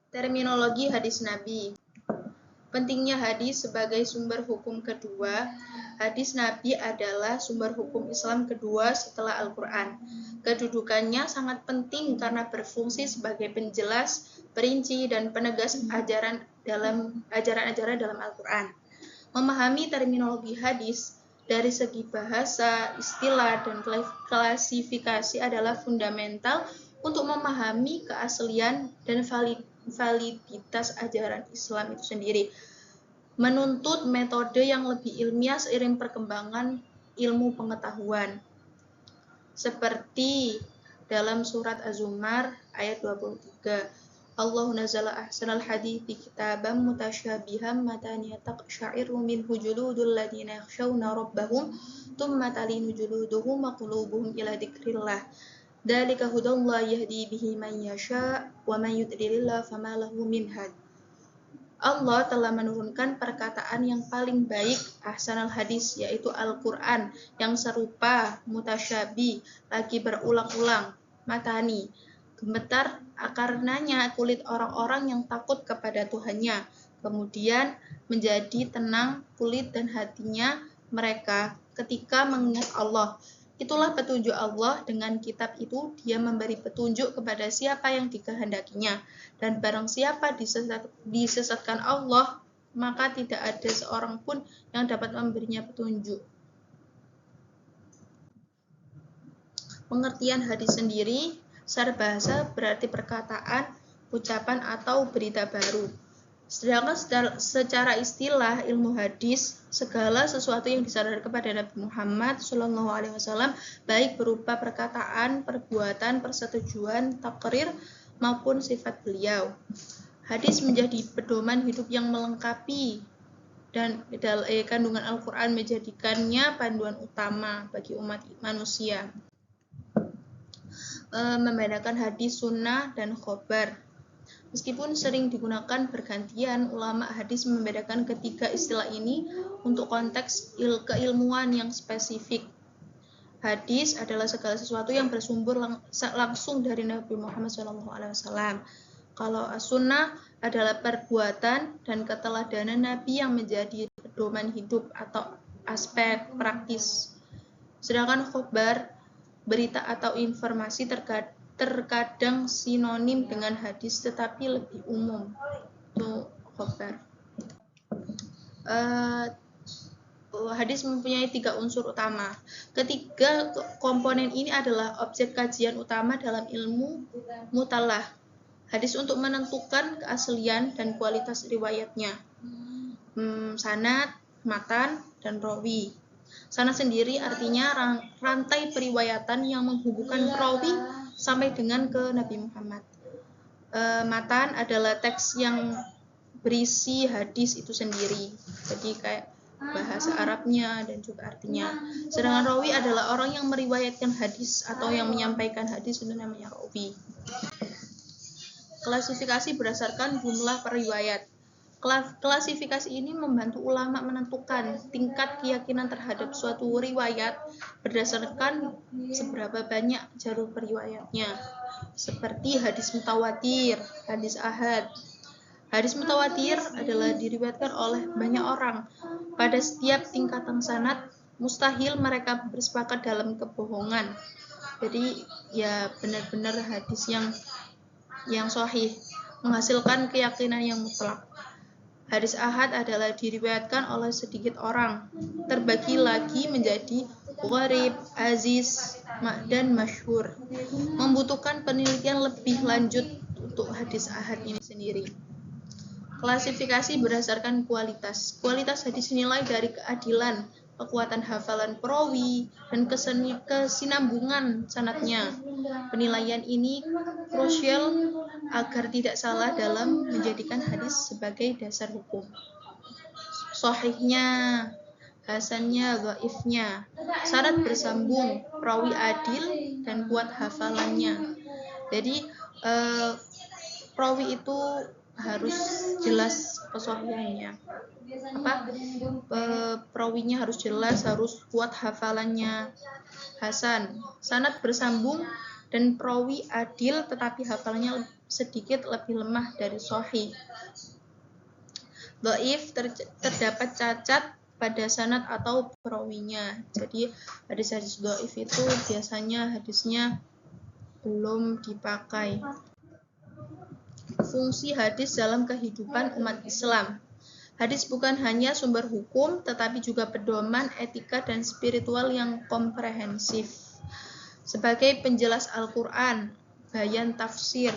Terminologi hadis Nabi. Pentingnya hadis sebagai sumber hukum kedua. Hadis Nabi adalah sumber hukum Islam kedua setelah Al-Quran. Kedudukannya sangat penting karena berfungsi sebagai penjelas, perinci, dan penegas ajaran-ajaran dalam Al-Quran. Memahami terminologi hadis dari segi bahasa, istilah, dan klasifikasi adalah fundamental untuk memahami keaslian dan validitas ajaran Islam itu sendiri. Menuntut metode yang lebih ilmiah seiring perkembangan ilmu pengetahuan. Seperti dalam surat Az-Zumar ayat 23. Allahu nazzala ahsanal hadithi kitaban mutasyabihan mataniya taqsha'iru minhu juludul ladina yakhshawna rabbahum thumma talinu juluduhum wa qulubuhum ila dzikrillah. Dzalika hudallahi yahdi bihi man yasha wa man yudlilillah fama lahu min had. Allah telah menurunkan perkataan yang paling baik ahsanal hadis, yaitu Al-Quran yang serupa, mutasyabi, lagi berulang-ulang, matani, gemetar karenanya kulit orang-orang yang takut kepada Tuhannya, kemudian menjadi tenang kulit dan hatinya mereka ketika mengingat Allah. Itulah petunjuk Allah, dengan kitab itu dia memberi petunjuk kepada siapa yang dikehendakinya, dan barang siapa disesatkan Allah, maka tidak ada seorang pun yang dapat memberinya petunjuk. Pengertian hadis sendiri, secara bahasa berarti perkataan, ucapan, atau berita baru. Sedangkan secara istilah ilmu hadis, segala sesuatu yang disandarkan kepada Nabi Muhammad SAW, baik berupa perkataan, perbuatan, persetujuan, takrir, maupun sifat beliau. Hadis menjadi pedoman hidup yang melengkapi, dan kandungan Al-Quran menjadikannya panduan utama bagi umat manusia. Membedakan hadis, sunnah, dan khobar. Meskipun sering digunakan bergantian, ulama hadis membedakan ketiga istilah ini untuk konteks keilmuan yang spesifik. Hadis adalah segala sesuatu yang bersumber langsung dari Nabi Muhammad SAW. Kalau as-sunnah adalah perbuatan dan keteladanan Nabi yang menjadi pedoman hidup atau aspek praktis. Sedangkan khobar, berita atau informasi terkadang sinonim dengan hadis tetapi lebih umum. Itu khobar. Hadis mempunyai 3 unsur utama. Ketiga komponen ini adalah objek kajian utama dalam ilmu mutalah hadis untuk menentukan keaslian dan kualitas riwayatnya. Sanad, matan, dan rawi. Sanad sendiri artinya rantai periwayatan yang menghubungkan rawi sampai dengan ke Nabi Muhammad. Matan adalah teks yang berisi hadis itu sendiri, jadi kayak bahasa Arabnya dan juga artinya. Sedangkan rawi adalah orang yang meriwayatkan hadis atau yang menyampaikan hadis, itu namanya rawi. Klasifikasi berdasarkan jumlah periwayat. Klasifikasi ini membantu ulama menentukan tingkat keyakinan terhadap suatu riwayat berdasarkan seberapa banyak jalur periwayatnya. Seperti hadis mutawatir, hadis ahad. Hadis mutawatir adalah diriwayatkan oleh banyak orang. Pada setiap tingkatan sanad, mustahil mereka bersepakat dalam kebohongan. Jadi ya benar-benar hadis yang sahih, menghasilkan keyakinan yang mutlak. Hadis ahad adalah diriwayatkan oleh sedikit orang, terbagi lagi menjadi gharib, aziz, dan masyhur. Membutuhkan penelitian lebih lanjut untuk hadis ahad ini sendiri. Klasifikasi berdasarkan kualitas. Kualitas hadis dinilai dari keadilan, kekuatan hafalan perawi, dan kesinambungan sanadnya. Penilaian ini krusial agar tidak salah dalam menjadikan hadis sebagai dasar hukum. Sahihnya, hasannya, dhaifnya, sanad bersambung, perawi adil, dan kuat hafalannya. Jadi perawi itu harus jelas kesahihannya. Perawinya harus jelas, harus kuat hafalannya. Hasan, sanad bersambung dan perawi adil tetapi hafalannya sedikit lebih lemah dari sahih. Dhaif terdapat cacat pada sanad atau perawinya. Jadi hadis-hadis dhaif itu biasanya hadisnya belum dipakai. Fungsi hadis dalam kehidupan umat Islam. Hadis bukan hanya sumber hukum, tetapi juga pedoman, etika, dan spiritual yang komprehensif. Sebagai penjelas Al-Quran, bayan tafsir,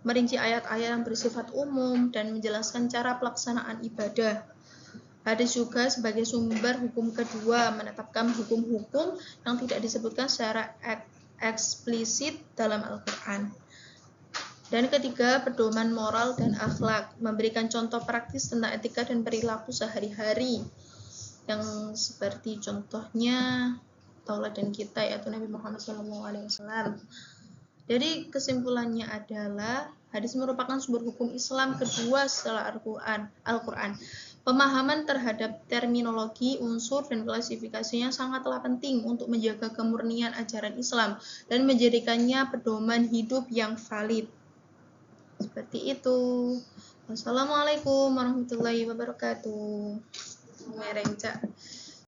merinci ayat-ayat yang bersifat umum, dan menjelaskan cara pelaksanaan ibadah. Hadis juga sebagai sumber hukum kedua, menetapkan hukum-hukum yang tidak disebutkan secara eksplisit dalam Al-Quran. Dan ketiga, pedoman moral dan akhlak, memberikan contoh praktis tentang etika dan perilaku sehari-hari, yang seperti contohnya tauladan kita yaitu Nabi Muhammad SAW. Jadi kesimpulannya adalah hadis merupakan sumber hukum Islam kedua setelah Al-Quran. Pemahaman terhadap terminologi, unsur, dan klasifikasinya sangatlah penting untuk menjaga kemurnian ajaran Islam dan menjadikannya pedoman hidup yang valid. Seperti itu. Wassalamualaikum warahmatullahi wabarakatuh. Mereng, Cak.